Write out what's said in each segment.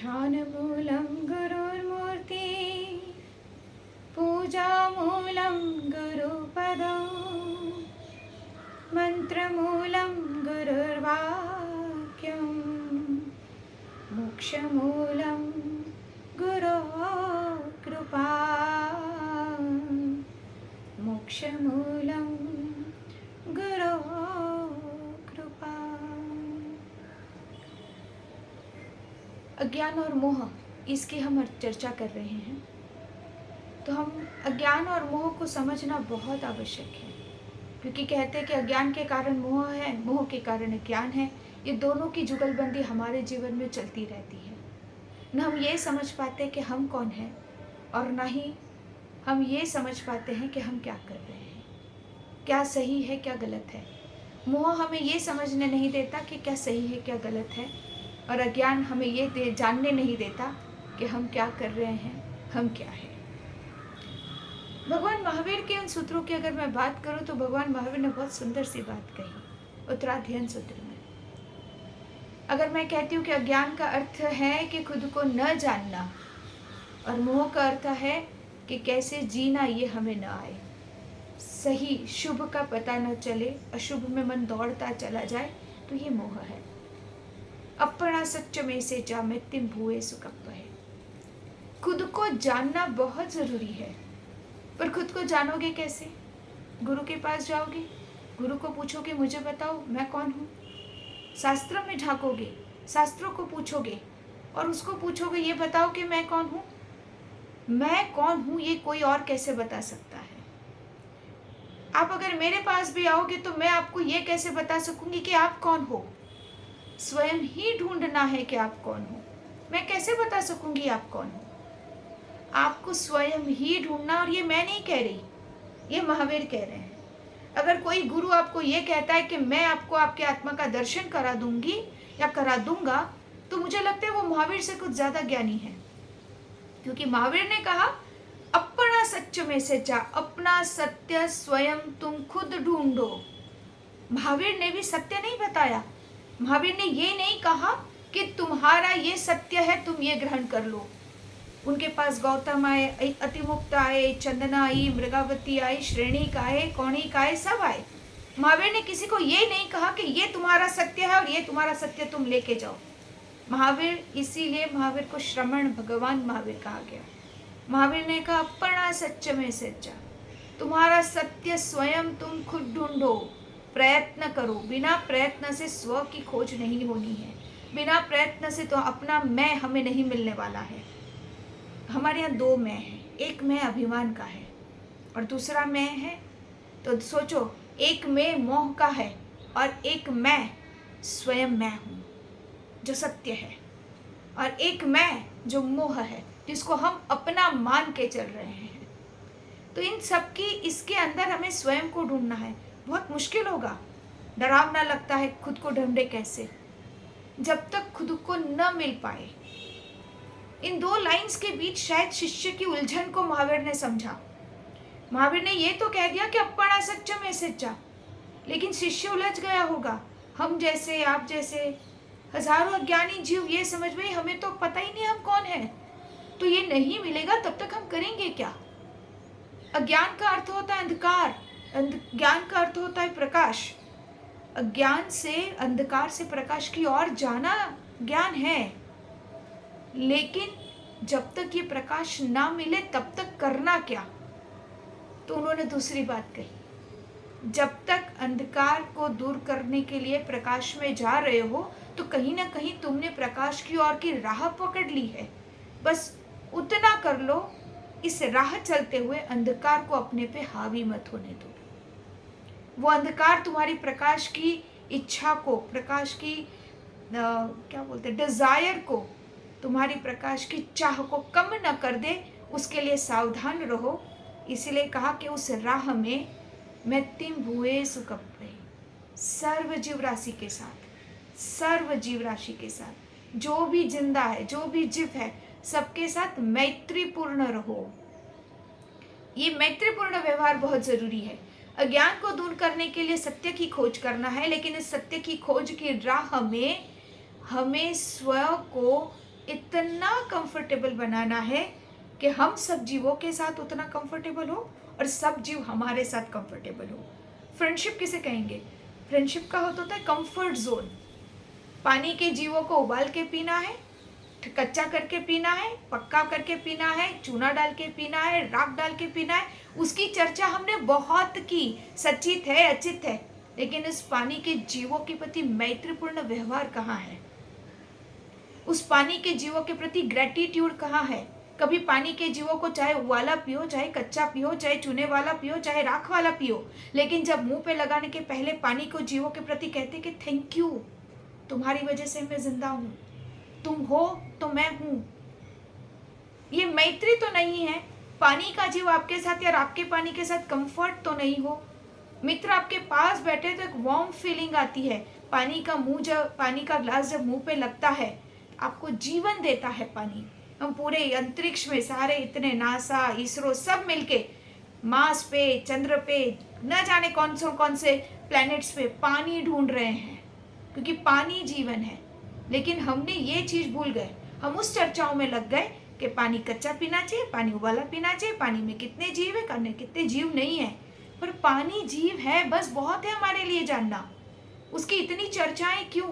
ध्यानमूलं गुरुर्मूर्ति पूजामूलं गुरुपदं मन्त्रमूलं गुरुर्वाक्यं मोक्षमूलं गुरोः कृपा मोक्षमूलं गुरोः कृपा। अज्ञान और मोह, इसकी हम चर्चा कर रहे हैं। तो हम अज्ञान और मोह को समझना बहुत आवश्यक है, क्योंकि कहते हैं कि अज्ञान के कारण मोह है, मोह के कारण ज्ञान है। ये दोनों की जुगलबंदी हमारे जीवन में चलती रहती है। न हम ये समझ पाते कि हम कौन हैं, और ना ही हम ये समझ पाते हैं कि हम क्या कर रहे हैं, क्या सही है क्या गलत है। मोह हमें ये समझने नहीं देता कि क्या सही है क्या गलत है, और अज्ञान हमें ये जानने नहीं देता कि हम क्या कर रहे हैं, हम क्या है। भगवान महावीर के उन सूत्रों की अगर मैं बात करूं तो भगवान महावीर ने बहुत सुंदर सी बात कही उत्तराध्ययन सूत्र में। अगर मैं कहती हूँ कि अज्ञान का अर्थ है कि खुद को न जानना, और मोह का अर्थ है कि कैसे जीना ये हमें न आए, सही शुभ का पता न चले, अशुभ में मन दौड़ता चला जाए, तो ये मोह है। अपना सच्च में से जा मृत्युम भूए सुकप्प है। खुद को जानना बहुत जरूरी है, पर खुद को जानोगे कैसे? गुरु के पास जाओगे, गुरु को पूछोगे मुझे बताओ मैं कौन हूँ। शास्त्रों में झांकोगे, शास्त्रों को पूछोगे और उसको पूछोगे ये बताओ कि मैं कौन हूँ। मैं कौन हूँ ये कोई और कैसे बता सकता है? आप अगर मेरे पास भी आओगे तो मैं आपको ये कैसे बता सकूंगी कि आप कौन हो? स्वयं ही ढूंढना है कि आप कौन हो। मैं कैसे बता सकूंगी आप कौन हो? आपको स्वयं ही ढूंढना, और ये मैं नहीं कह रही, ये महावीर कह रहे हैं। अगर कोई गुरु आपको ये कहता है कि मैं आपको आपके आत्मा का दर्शन करा दूंगी या करा दूंगा, तो मुझे लगता है वो महावीर से कुछ ज्यादा ज्ञानी है, क्योंकि महावीर ने कहा अपना सच्च में से जा, अपना सत्य स्वयं तुम खुद ढूंढो। महावीर ने भी सत्य नहीं बताया। महावीर ने ये नहीं कहा कि तुम्हारा ये सत्य है तुम ये ग्रहण कर लो। उनके पास गौतम आए, अतिमुक्त आए, चंदना आई, मृगावती आई, श्रेणिक आए, कौणिक आए, सब आए। महावीर ने किसी को ये नहीं कहा कि ये तुम्हारा सत्य है और ये तुम्हारा सत्य तुम लेके जाओ। महावीर, इसीलिए महावीर को श्रमण भगवान महावीर कहा गया। महावीर ने कहा अपना सच्च में सच्चा, तुम्हारा सत्य स्वयं तुम खुद ढूंढो, प्रयत्न करो। बिना प्रयत्न से स्व की खोज नहीं होनी है, बिना प्रयत्न से तो अपना मैं हमें नहीं मिलने वाला है। हमारे यहाँ दो मैं हैं, एक मैं अभिमान का है और दूसरा मैं है। तो सोचो, एक मैं मोह का है और एक मैं स्वयं मैं हूँ जो सत्य है, और एक मैं जो मोह है जिसको हम अपना मान के चल रहे हैं। तो इन सब की इसके अंदर हमें स्वयं को ढूंढना है। बहुत मुश्किल होगा, डरावना लगता है। खुद को ढूंढे कैसे? जब तक खुद को न मिल पाए। इन दो लाइंस के बीच शायद शिष्य की उलझन को महावीर ने समझा। महावीर ने ये तो कह दिया कि अपना सच्च में सच्चा, लेकिन शिष्य उलझ गया होगा। हम जैसे, आप जैसे हजारों अज्ञानी जीव ये समझ गए हमें तो पता ही नहीं हम कौन है, तो ये नहीं मिलेगा तब तक हम करेंगे क्या? अज्ञान का अर्थ होता है अंधकार, ज्ञान का अर्थ होता है प्रकाश। अज्ञान से, अंधकार से प्रकाश की ओर जाना ज्ञान है, लेकिन जब तक ये प्रकाश ना मिले तब तक करना क्या? तो उन्होंने दूसरी बात कही, जब तक अंधकार को दूर करने के लिए प्रकाश में जा रहे हो तो कहीं ना कहीं तुमने प्रकाश की ओर की राह पकड़ ली है। बस उतना कर लो, इस राह चलते हुए अंधकार को अपने पे हावी मत होने दो। वो अंधकार तुम्हारी प्रकाश की इच्छा को, प्रकाश की क्या बोलते हैं, डिजायर को, तुम्हारी प्रकाश की चाह को कम न कर दे, उसके लिए सावधान रहो। इसीलिए कहा कि उस राह में मृत्युम भूए सुकप्प, सर्व जीव राशि के साथ, सर्व जीव राशि के साथ, जो भी जिंदा है, जो भी जीव है, सबके साथ मैत्रीपूर्ण रहो। ये मैत्रीपूर्ण व्यवहार बहुत जरूरी है। अज्ञान को दूर करने के लिए सत्य की खोज करना है, लेकिन इस सत्य की खोज की राह में हमें स्वयं को इतना कंफर्टेबल बनाना है कि हम सब जीवों के साथ उतना कंफर्टेबल हो और सब जीव हमारे साथ कंफर्टेबल हो। फ्रेंडशिप किसे कहेंगे? फ्रेंडशिप का होता है कंफर्ट जोन। पानी के जीवों को उबाल के पीना है, कच्चा करके पीना है, पक्का करके पीना है, चूना डाल के पीना है, राख डाल के पीना है। उसकी चर्चा हमने बहुत की, सचित है अचित है, लेकिन इस पानी के जीवों के प्रति मैत्रीपूर्ण व्यवहार कहाँ है? उस पानी के जीवों के प्रति ग्रेटिट्यूड कहाँ है? कभी पानी के जीवों को चाहे उबाला पियो, चाहे कच्चा पियो, चाहे चूने वाला पियो, चाहे राख वाला पियो, लेकिन जब मुंह पे लगाने के पहले पानी को जीवों के प्रति कहते कि थैंक यू, तुम्हारी वजह से मैं जिंदा हूँ, तुम हो तो मैं हूँ। ये मैत्री तो नहीं है। पानी का जीव आपके साथ या आपके पानी के साथ कंफर्ट तो नहीं हो। मित्र आपके पास बैठे तो एक वार्म फीलिंग आती है। पानी का ग्लास जब मुंह पे लगता है, आपको जीवन देता है पानी। हम पूरे अंतरिक्ष में सारे इतने नासा, इसरो सब मिलके मार्स पे, चंद्र पे, न जाने कौन से प्लैनेट्स पे पानी ढूंढ रहे हैं, क्योंकि पानी जीवन है। लेकिन हमने ये चीज भूल गए। हम उस चर्चाओं में लग गए कि पानी कच्चा पीना चाहिए, पानी उबाला पीना चाहिए, पानी में कितने जीव है, करने कितने जीव नहीं है। पर पानी जीव है, बस बहुत है हमारे लिए जानना। उसकी इतनी चर्चाएं क्यों?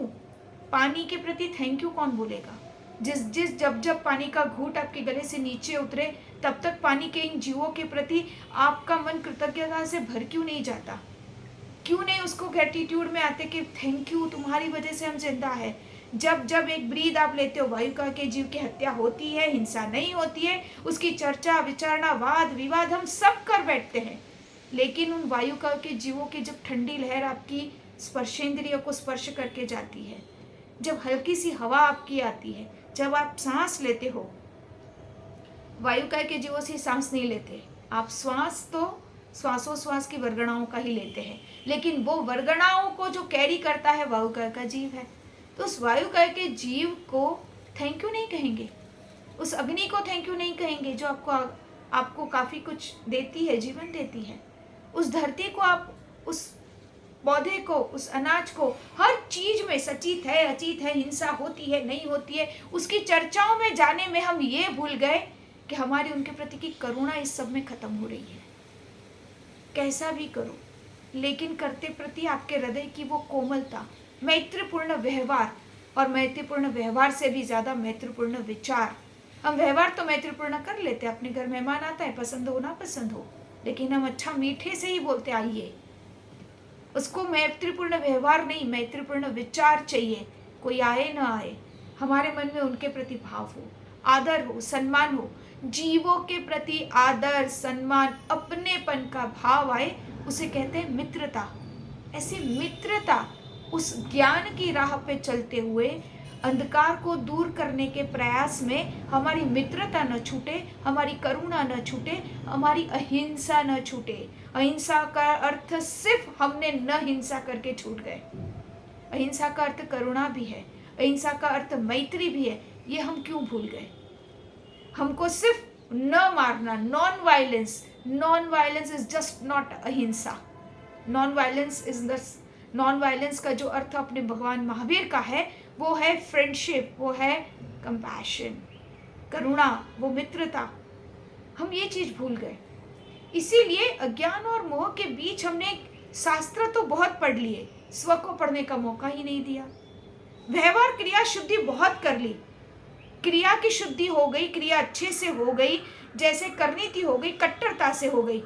पानी के प्रति थैंक यू कौन बोलेगा? जब पानी का घूंट आपके गले से नीचे उतरे, तब तक पानी के इन जीवों के प्रति आपका मन कृतज्ञता से भर क्यों नहीं जाता? क्यों नहीं उसको ग्रेटिट्यूड में आते कि थैंक यू, तुम्हारी वजह से हम जिंदा है। जब एक ब्रीद आप लेते हो, वायु का के जीव की हत्या होती है, हिंसा नहीं होती है, उसकी चर्चा, विचारणा, वाद विवाद हम सब कर बैठते हैं। लेकिन उन वायु का के जीवों की जब ठंडी लहर आपकी स्पर्शेंद्रियों को स्पर्श करके जाती है, जब हल्की सी हवा आपकी आती है, जब आप सांस लेते हो, वायु का के जीवों से सांस नहीं लेते आप। श्वास तो श्वासोश्वास की वर्गणाओं का ही लेते हैं, लेकिन वो वर्गणाओं को जो कैरी करता है वायु का जीव है। तो उस वायु के जीव को थैंक यू नहीं कहेंगे, उस अग्नि को थैंक यू नहीं कहेंगे जो आपको काफी कुछ देती है, जीवन देती है। उस धरती को, आप उस पौधे को, उस अनाज को, हर चीज में सचित है अचित है, हिंसा होती है नहीं होती है, उसकी चर्चाओं में जाने में हम ये भूल गए कि हमारी उनके प्रति की करुणा इस सब में खत्म हो रही है। कैसा भी करो, लेकिन करते प्रति आपके हृदय की वो कोमलता, मैत्रीपूर्ण व्यवहार, और मैत्रीपूर्ण व्यवहार से भी ज्यादा मैत्रीपूर्ण विचार। हम व्यवहार तो मैत्रीपूर्ण कर लेते, अपने घर मेहमान आता है, पसंद हो ना पसंद हो, लेकिन हम अच्छा मीठे से ही बोलते आइए। उसको मैत्रीपूर्ण व्यवहार नहीं, मैत्रीपूर्ण विचार चाहिए। कोई आए ना आए, हमारे मन में उनके प्रति भाव हो, आदर हो, सम्मान हो। जीवों के प्रति आदर, सम्मान, अपनेपन का भाव आए, उसे कहते हैं मित्रता। ऐसी मित्रता, उस ज्ञान की राह पे चलते हुए अंधकार को दूर करने के प्रयास में हमारी मित्रता न छूटे, हमारी करुणा न छूटे, हमारी अहिंसा न छूटे। अहिंसा का अर्थ सिर्फ हमने न हिंसा करके छूट गए। अहिंसा का अर्थ करुणा भी है, अहिंसा का अर्थ मैत्री भी है। ये हम क्यों भूल गए? हमको सिर्फ न मारना, non violence. Non violence is just not अहिंसा। नॉन वायलेंस का जो अर्थ अपने भगवान महावीर का है, वो है फ्रेंडशिप, वो है कंपैशन, करुणा, वो मित्रता। हम ये चीज भूल गए। इसीलिए अज्ञान और मोह के बीच हमने शास्त्र तो बहुत पढ़ लिए, स्व को पढ़ने का मौका ही नहीं दिया। व्यवहार क्रिया शुद्धि बहुत कर ली, क्रिया की शुद्धि हो गई, क्रिया अच्छे से हो गई, जैसे करनी थी हो गई, कट्टरता से हो गई,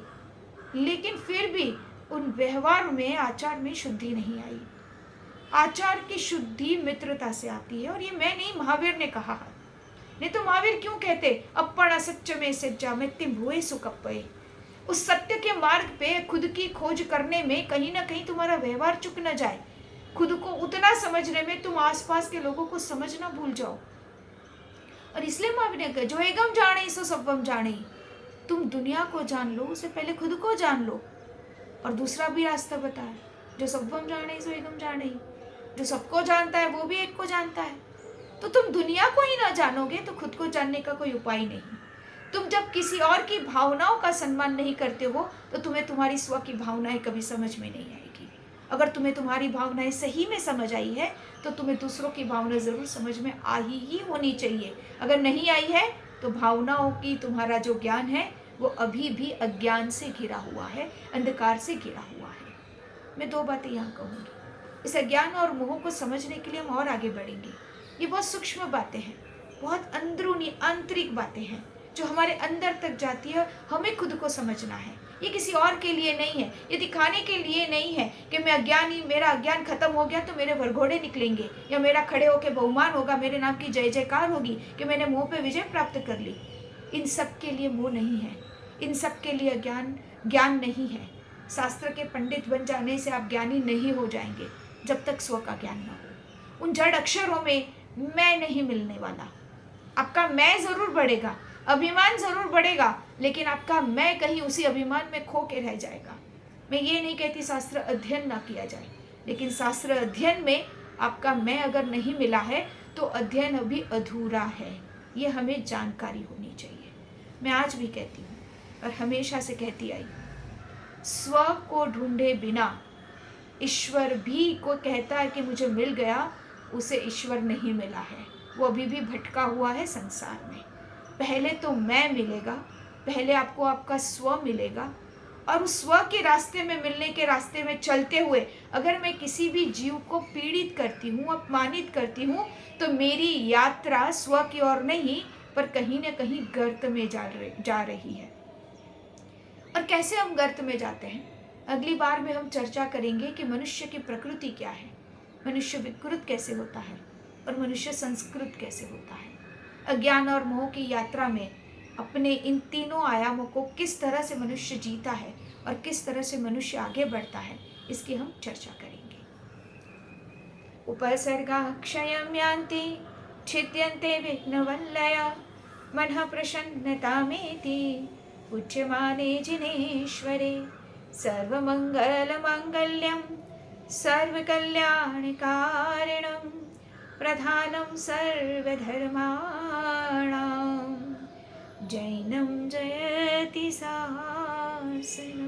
लेकिन फिर भी उन व्यवहार में, आचार में शुद्धि नहीं आई। आचार की शुद्धि मित्रता से आती है। और ये मैं नहीं, महावीर ने कहा है। नहीं तो महावीर क्यों कहते अपन असत्य में सिज्जा में तिम हुए सुकप्पे। उस सत्य के मार्ग पे खुद की खोज करने में कहीं ना कहीं तुम्हारा व्यवहार चुक न जाए। खुद को उतना समझने में तुम आसपास के लोगों को समझना भूल जाओ। और इसलिए महावीर ने कहा, जो एगम जाने सो सबम जाने। तुम दुनिया को जान लो, उससे पहले खुद को जान लो। और दूसरा भी रास्ता बताया, जो सबम जाने सो एगम जाने। जो सबको जानता है वो भी एक को जानता है। तो तुम दुनिया को ही ना जानोगे तो खुद को जानने का कोई उपाय नहीं। तुम जब किसी और की भावनाओं का सम्मान नहीं करते हो तो तुम्हें तुम्हारी स्व की भावनाएं कभी समझ में नहीं आएगी। अगर तुम्हें तुम्हारी भावनाएं सही में समझ आई है तो तुम्हें दूसरों की भावना ज़रूर समझ में ही होनी चाहिए। अगर नहीं आई है तो भावनाओं की तुम्हारा जो ज्ञान है वो अभी भी अज्ञान से घिरा हुआ है, अंधकार से घिरा हुआ है। मैं 2 बातें यहाँ कहूँगी। इस अज्ञान और मोह को समझने के लिए हम और आगे बढ़ेंगे। ये बहुत सूक्ष्म बातें हैं, बहुत अंदरूनी आंतरिक बातें हैं जो हमारे अंदर तक जाती है। हमें खुद को समझना है। ये किसी और के लिए नहीं है, ये दिखाने के लिए नहीं है कि मैं अज्ञानी, मेरा अज्ञान खत्म हो गया तो मेरे वरघोड़े निकलेंगे, या मेरा खड़े होकर बहुमान होगा, मेरे नाम की जय जयकार होगी कि मैंने मोह पे विजय प्राप्त कर ली। इन सब के लिए मोह नहीं है, इन सब के लिए ज्ञान नहीं है। शास्त्र के पंडित बन जाने से आप ज्ञानी नहीं हो जाएंगे जब तक स्व का ज्ञान न हो। उन जड़ अक्षरों में मैं नहीं मिलने वाला। आपका मैं जरूर बढ़ेगा, अभिमान जरूर बढ़ेगा, लेकिन आपका मैं कहीं उसी अभिमान में खो के रह जाएगा। मैं ये नहीं कहती शास्त्र अध्ययन ना किया जाए, लेकिन शास्त्र अध्ययन में आपका मैं अगर नहीं मिला है तो अध्ययन अभी अधूरा है। ये हमें जानकारी होनी चाहिए। मैं आज भी कहती हूँ और हमेशा से कहती आई, स्व को ढूंढे बिना ईश्वर भी को कहता है कि मुझे मिल गया, उसे ईश्वर नहीं मिला है। वो अभी भी भटका हुआ है संसार में। पहले तो मैं मिलेगा, पहले आपको आपका स्व मिलेगा, और उस स्व के रास्ते में, मिलने के रास्ते में चलते हुए अगर मैं किसी भी जीव को पीड़ित करती हूँ, अपमानित करती हूँ, तो मेरी यात्रा स्व की ओर नहीं पर कहीं न कहीं गर्त में जा रही है। और कैसे हम गर्त में जाते हैं, अगली बार में हम चर्चा करेंगे कि मनुष्य की प्रकृति क्या है, मनुष्य विकृत कैसे होता है और मनुष्य संस्कृत कैसे होता है। अज्ञान और मोह की यात्रा में अपने इन तीनों आयामों को किस तरह से मनुष्य जीता है और किस तरह से मनुष्य आगे बढ़ता है, इसकी हम चर्चा करेंगे। उपसर्गा क्षयं यान्ति छिद्यन्ते विघ्नवल्लया मनः प्रसन्नतामेति उच्यमाने जिनेश्वरे सर्वमङ्गलमाङ्गल्यं सर्वकल्याणकारिणं प्रधानं सर्वधर्माणां जैनं जयति शासनम्।